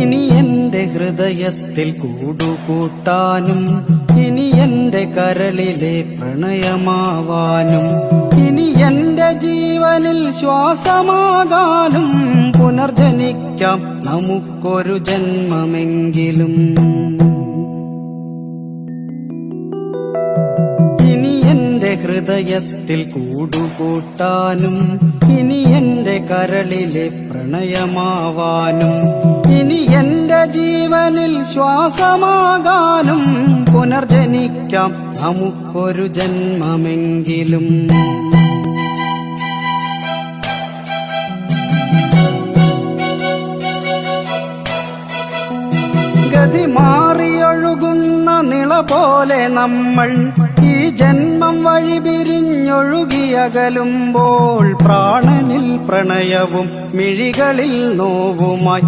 ഇനി എന്റെ ഹൃദയത്തിൽ കൂടുകൂട്ടാനും, ഇനി എന്റെ കരളിലെ പ്രണയമാവാനും, ഇനി എന്റെ ജീവനിൽ ശ്വാസമാകാനും പുനർജനിക്കാം നമുക്കൊരു ജന്മമെങ്കിലും. ഇനി എന്റെ ഹൃദയത്തിൽ കൂടുകൂട്ടാനും, ഇനി എന്റെ കരളിലെ പ്രണയമാവാനും, ഇനി എന്റെ ജീവനിൽ ശ്വാസമാകാനും പുനർജനിക്കാം നമുക്കൊരു ജന്മമെങ്കിലും. ഗതി മാറിയൊഴുകുന്ന നിള പോലെ നമ്മൾ ഈ ജന്മം വഴി പിരിഞ്ഞൊഴുകിയകലുമ്പോൾ, പ്രാണനിൽ പ്രണയവും മിഴികളിൽ നോവുമായി